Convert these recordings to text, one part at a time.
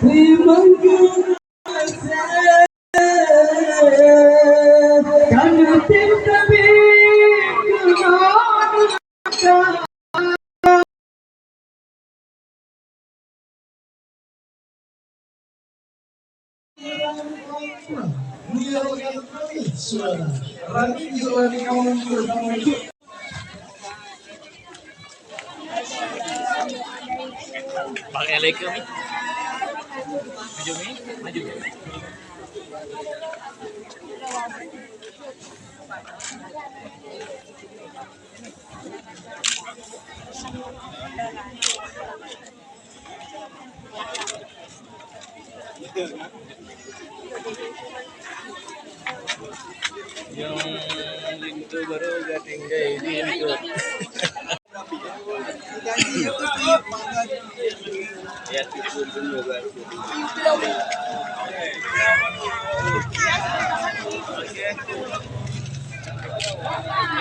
terima kasih karena cinta bikin suara Rani juga di kawan bersama itu. Pakai lagi mi, maju mi, maju. Yang itu baru gak tinggal ini itu. Ya, dulu guys.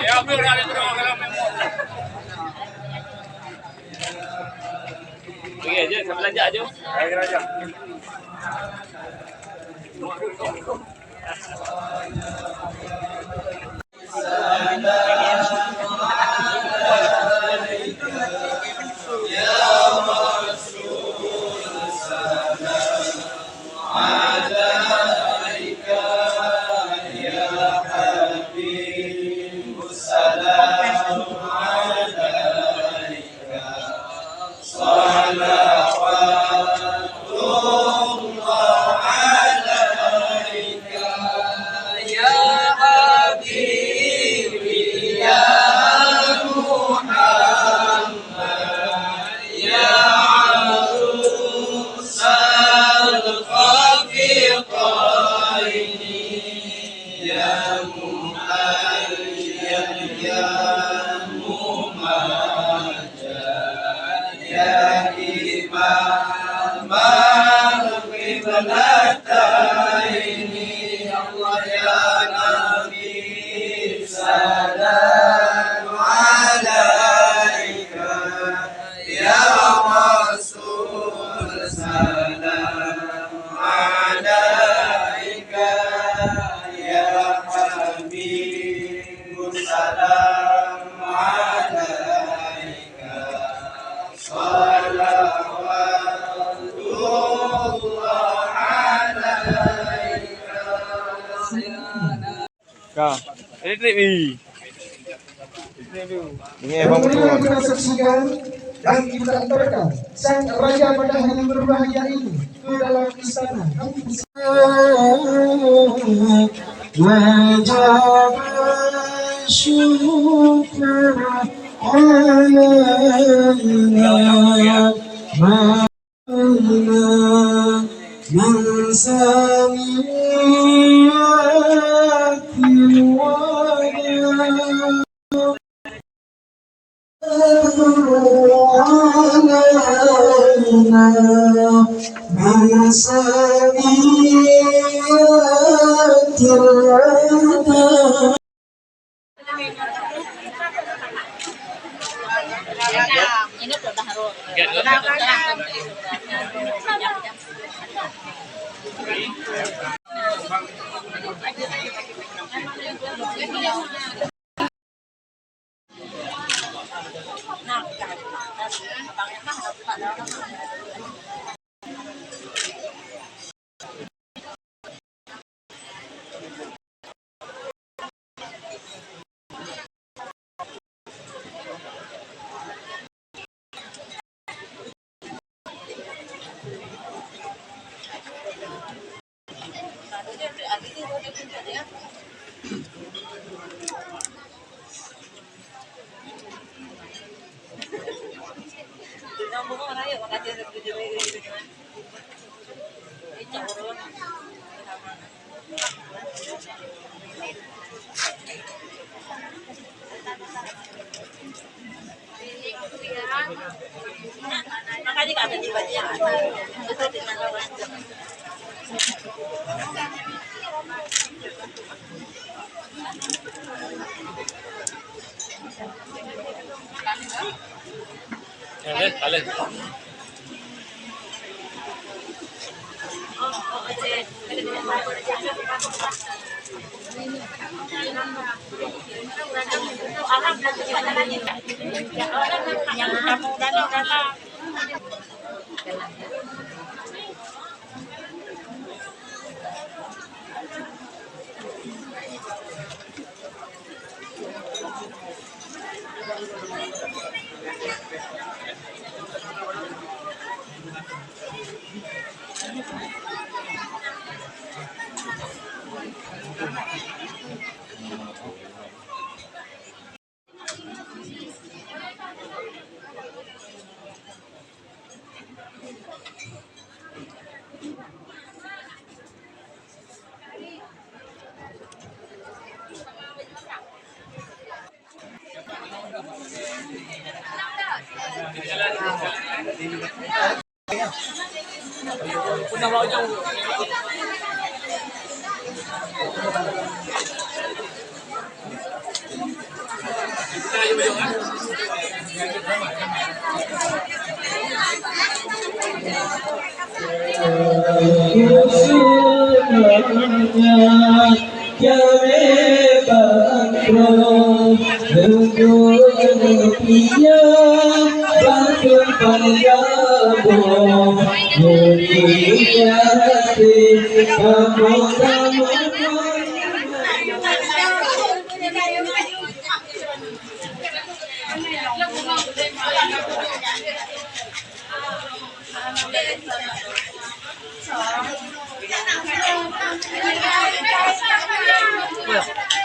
Ya, ambil Oke aja, saya belanja aja. Ayo aja. Kita saksikan dan kita antarkan sang raja pada hari berbahagia ini ke dalam istana. Wajib syukur alaina من سميات الوداع علينا من سميات الوداع. Ini sudah harus. Makanya ada di bagian itu dengan lawan. Kalian. Yang kamu kata.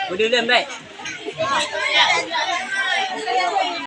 Udah, baik.